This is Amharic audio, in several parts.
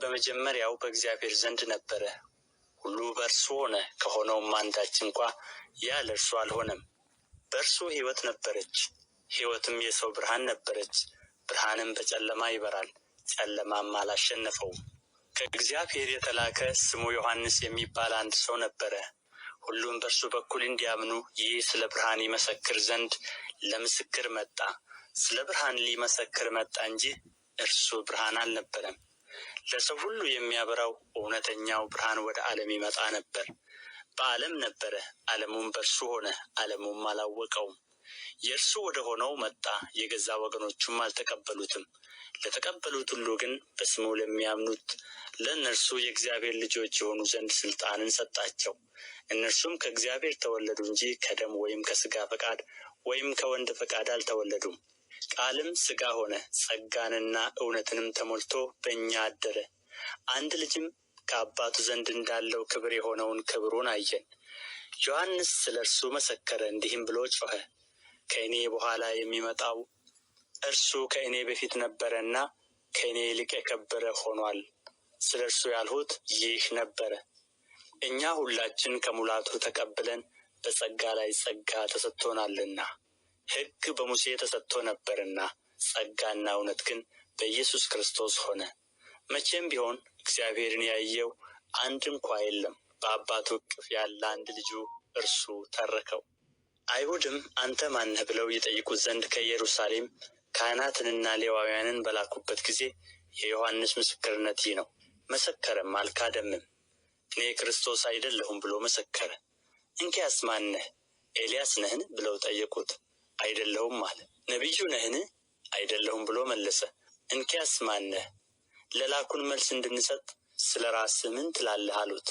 በመጀመሪያው በእግዚአብሔር ዘንድ ነበረ። ሁሉ በእርሱ ሆነ፣ ከሆነውም አንዳች እንኳ ያለ እርሱ አልሆነም። በእርሱ ሕይወት ነበረች፣ ሕይወትም የሰው ብርሃን ነበረች። ብርሃንም በጨለማ ይበራል፣ ጨለማም አላሸነፈውም። ከእግዚአብሔር የተላከ ስሙ ዮሐንስ የሚባል አንድ ሰው ነበረ። ሁሉም በእርሱ በኩል እንዲያምኑ ይህ ስለ ብርሃን ይመሰክር ዘንድ ለምስክር መጣ። ስለ ብርሃን ሊመሰክር መጣ እንጂ እርሱ ብርሃን አልነበረም። ለሰው ሁሉ የሚያበራው እውነተኛው ብርሃን ወደ ዓለም ይመጣ ነበር። በዓለም ነበረ፣ ዓለሙም በእርሱ ሆነ፣ ዓለሙም አላወቀውም። የእርሱ ወደ ሆነው መጣ፣ የገዛ ወገኖቹም አልተቀበሉትም። ለተቀበሉት ሁሉ ግን በስሙ ለሚያምኑት ለእነርሱ የእግዚአብሔር ልጆች የሆኑ ዘንድ ሥልጣንን ሰጣቸው። እነርሱም ከእግዚአብሔር ተወለዱ እንጂ ከደም ወይም ከሥጋ ፈቃድ ወይም ከወንድ ፈቃድ አልተወለዱም። ቃልም ሥጋ ሆነ፣ ጸጋንና እውነትንም ተሞልቶ በእኛ አደረ። አንድ ልጅም ከአባቱ ዘንድ እንዳለው ክብር የሆነውን ክብሩን አየን። ዮሐንስ ስለ እርሱ መሰከረ፣ እንዲህም ብሎ ጮኸ፣ ከእኔ በኋላ የሚመጣው እርሱ ከእኔ በፊት ነበረና ከእኔ ይልቅ የከበረ ሆኖአል። ስለ እርሱ ያልሁት ይህ ነበረ። እኛ ሁላችን ከሙላቱ ተቀብለን በጸጋ ላይ ጸጋ ተሰጥቶናልና። ሕግ በሙሴ ተሰጥቶ ነበርና ጸጋና እውነት ግን በኢየሱስ ክርስቶስ ሆነ። መቼም ቢሆን እግዚአብሔርን ያየው አንድ እንኳ የለም። በአባቱ እቅፍ ያለ አንድ ልጁ እርሱ ተረከው። አይሁድም አንተ ማን ነህ ብለው ይጠይቁት ዘንድ ከኢየሩሳሌም ካህናትንና ሌዋውያንን በላኩበት ጊዜ የዮሐንስ ምስክርነት ይህ ነው። መሰከረም፣ አልካደምም። እኔ ክርስቶስ አይደለሁም ብሎ መሰከረ። እንኪያስ ማን ነህ? ኤልያስ ነህን ብለው ጠየቁት። አይደለሁም አለ። ነቢዩ ነህን? አይደለሁም ብሎ መለሰ። እንኪያስ ማን ነህ? ለላኩን መልስ እንድንሰጥ ስለ ራስህ ምን ትላለህ አሉት።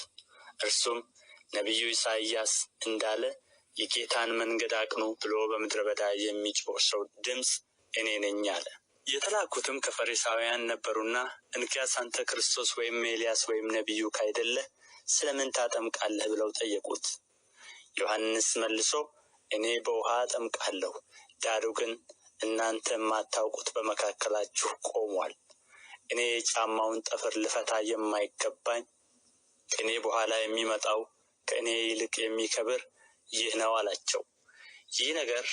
እርሱም ነቢዩ ኢሳይያስ እንዳለ የጌታን መንገድ አቅኑ ብሎ በምድረ በዳ የሚጮህ ሰው ድምፅ እኔ ነኝ አለ። የተላኩትም ከፈሪሳውያን ነበሩና እንኪያስ አንተ ክርስቶስ ወይም ኤልያስ ወይም ነቢዩ ካይደለህ ስለምን ታጠምቃለህ ብለው ጠየቁት። ዮሐንስ መልሶ እኔ በውሃ አጠምቃለሁ፣ ዳሩ ግን እናንተ የማታውቁት በመካከላችሁ ቆሟል። እኔ የጫማውን ጠፍር ልፈታ የማይገባኝ ከእኔ በኋላ የሚመጣው ከእኔ ይልቅ የሚከብር ይህ ነው አላቸው። ይህ ነገር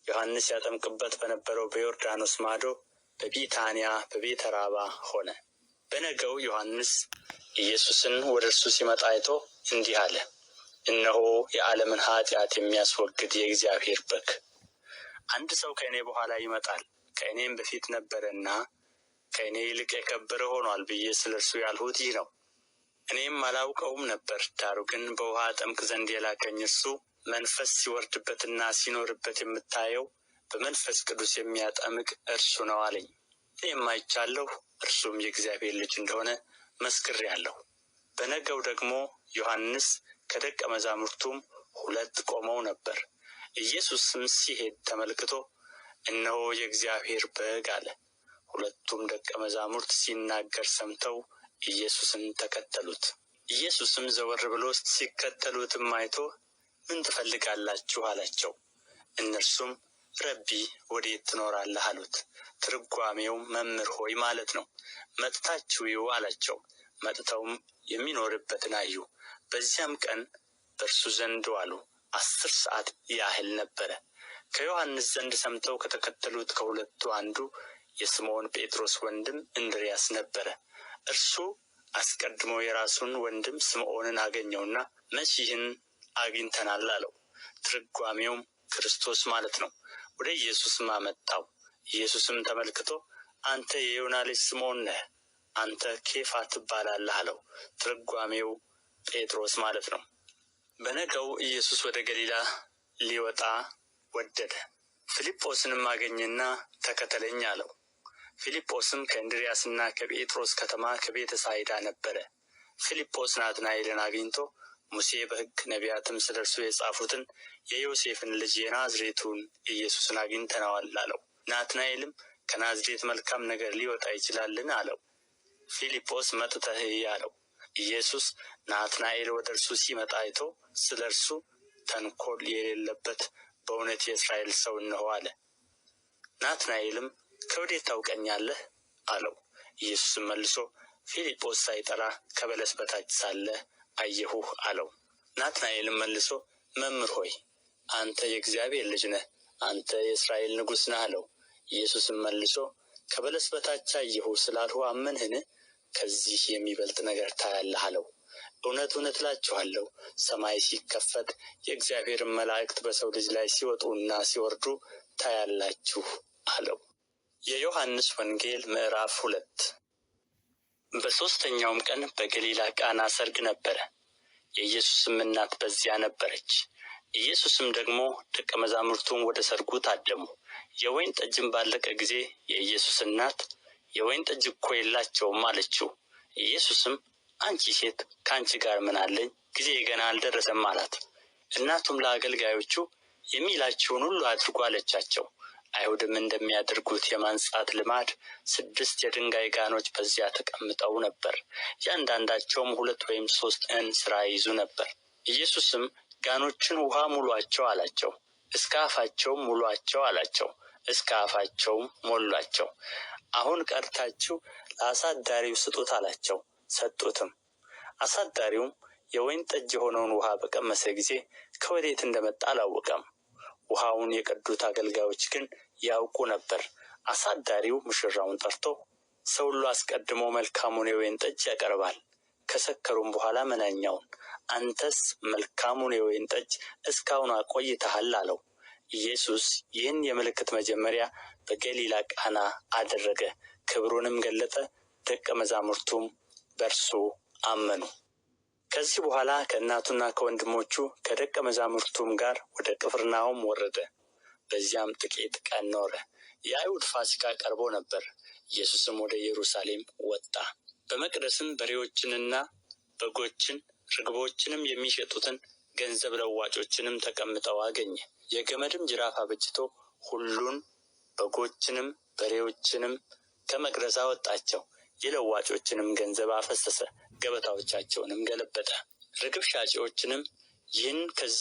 ዮሐንስ ያጠምቅበት በነበረው በዮርዳኖስ ማዶ በቢታንያ በቤተ ራባ ሆነ። በነገው ዮሐንስ ኢየሱስን ወደ እርሱ ሲመጣ አይቶ እንዲህ አለ፣ እነሆ የዓለምን ኃጢአት የሚያስወግድ የእግዚአብሔር በግ። አንድ ሰው ከእኔ በኋላ ይመጣል፣ ከእኔም በፊት ነበረና ከእኔ ይልቅ የከበረ ሆኖአል ብዬ ስለ እርሱ ያልሁት ይህ ነው። እኔም አላውቀውም ነበር፣ ዳሩ ግን በውሃ አጠምቅ ዘንድ የላከኝ እርሱ መንፈስ ሲወርድበትና ሲኖርበት የምታየው በመንፈስ ቅዱስ የሚያጠምቅ እርሱ ነው አለኝ። እኔም አይቻለሁ፣ እርሱም የእግዚአብሔር ልጅ እንደሆነ መስክሬአለሁ። በነገው ደግሞ ዮሐንስ ከደቀ መዛሙርቱም 2 ቆመው ነበር። ኢየሱስም ሲሄድ ተመልክቶ እነሆ የእግዚአብሔር በግ አለ። 2ቱም ደቀ መዛሙርት ሲናገር ሰምተው ኢየሱስን ተከተሉት። ኢየሱስም ዘወር ብሎ ሲከተሉትም አይቶ ምን ትፈልጋላችሁ አላቸው። እነርሱም ረቢ ወዴት ትኖራለህ አሉት። ትርጓሜውም መምህር ሆይ ማለት ነው። መጥታችሁ እዩ አላቸው። መጥተውም የሚኖርበትን አዩ። በዚያም ቀን በእርሱ ዘንድ ዋሉ። 10 ሰዓት ያህል ነበረ። ከዮሐንስ ዘንድ ሰምተው ከተከተሉት ከ2ቱ አንዱ የስምዖን ጴጥሮስ ወንድም እንድርያስ ነበረ። እርሱ አስቀድሞ የራሱን ወንድም ስምዖንን አገኘውና መሲሕን አግኝተናል አለው። ትርጓሜውም ክርስቶስ ማለት ነው። ወደ ኢየሱስም አመጣው። ኢየሱስም ተመልክቶ አንተ የዮና ልጅ ስምዖን ነህ፣ አንተ ኬፋ ትባላለህ አለው። ትርጓሜው ጴጥሮስ ማለት ነው። በነገው ኢየሱስ ወደ ገሊላ ሊወጣ ወደደ። ፊልጶስንም አገኘና ተከተለኝ አለው። ፊልጶስም ከእንድርያስና ከጴጥሮስ ከተማ ከቤተ ሳይዳ ነበረ። ፊልጶስ ናትናኤልን አግኝቶ ሙሴ በሕግ ነቢያትም ስለ እርሱ የጻፉትን የዮሴፍን ልጅ የናዝሬቱን ኢየሱስን አግኝተነዋል አለው። ናትናኤልም ከናዝሬት መልካም ነገር ሊወጣ ይችላልን አለው። ፊልጶስ መጥተህ እይ አለው። ኢየሱስ ናትናኤል ወደ እርሱ ሲመጣ አይቶ ስለ እርሱ ተንኰል የሌለበት በእውነት የእስራኤል ሰው እነሆ አለ። ናትናኤልም ከወዴት ታውቀኛለህ አለው። ኢየሱስም መልሶ ፊልጶስ ሳይጠራ ከበለስ በታች ሳለ አየሁህ አለው። ናትናኤልም መልሶ መምህር ሆይ አንተ የእግዚአብሔር ልጅ ነህ፣ አንተ የእስራኤል ንጉሥ ነህ አለው። ኢየሱስም መልሶ ከበለስ በታች አየሁህ ስላልሁ አመንህን? ከዚህ የሚበልጥ ነገር ታያለህ አለው። እውነት እውነት እላችኋለሁ ሰማይ ሲከፈት የእግዚአብሔርን መላእክት በሰው ልጅ ላይ ሲወጡና ሲወርዱ ታያላችሁ አለው። የዮሐንስ ወንጌል ምዕራፍ 2። በሦስተኛውም ቀን በገሊላ ቃና ሰርግ ነበረ። የኢየሱስም እናት በዚያ ነበረች። ኢየሱስም ደግሞ ደቀ መዛሙርቱም ወደ ሰርጉ ታደሙ። የወይን ጠጅም ባለቀ ጊዜ የኢየሱስ እናት የወይን ጠጅ እኮ የላቸውም አለችው። ኢየሱስም አንቺ ሴት ከአንቺ ጋር ምን አለኝ? ጊዜ ገና አልደረሰም አላት። እናቱም ለአገልጋዮቹ የሚላችሁን ሁሉ አድርጉ አለቻቸው። አይሁድም እንደሚያደርጉት የማንጻት ልማድ 6 የድንጋይ ጋኖች በዚያ ተቀምጠው ነበር። እያንዳንዳቸውም 2 ወይም 3 እንስራ ይይዙ ነበር። ኢየሱስም ጋኖችን ውሃ ሙሉአቸው አላቸው። እስከ አፋቸውም ሙሉአቸው አላቸው። እስከ አፋቸውም ሞሏቸው። አሁን ቀድታችሁ ለአሳዳሪው ስጡት አላቸው። ሰጡትም። አሳዳሪውም የወይን ጠጅ የሆነውን ውሃ በቀመሰ ጊዜ ከወዴት እንደመጣ አላወቀም። ውሃውን የቀዱት አገልጋዮች ግን ያውቁ ነበር። አሳዳሪው ሙሽራውን ጠርቶ ሰው ሁሉ አስቀድሞ መልካሙን የወይን ጠጅ ያቀርባል፣ ከሰከሩም በኋላ መናኛውን፣ አንተስ መልካሙን የወይን ጠጅ እስካሁን አቆይተሃል አለው። ኢየሱስ ይህን የምልክት መጀመሪያ በገሊላ ቃና አደረገ፣ ክብሩንም ገለጠ። ደቀ መዛሙርቱም በእርሱ አመኑ። ከዚህ በኋላ ከእናቱና ከወንድሞቹ ከደቀ መዛሙርቱም ጋር ወደ ቅፍርናሆም ወረደ። በዚያም ጥቂት ቀን ኖረ። የአይሁድ ፋሲካ ቀርቦ ነበር። ኢየሱስም ወደ ኢየሩሳሌም ወጣ። በመቅደስም በሬዎችንና በጎችን ርግቦችንም የሚሸጡትን ገንዘብ ለዋጮችንም ተቀምጠው አገኘ። የገመድም ጅራፍ አበጅቶ ሁሉን በጎችንም በሬዎችንም ከመቅደስ አወጣቸው። የለዋጮችንም ገንዘብ አፈሰሰ፣ ገበታዎቻቸውንም ገለበጠ። ርግብ ሻጪዎችንም ይህን ከዚህ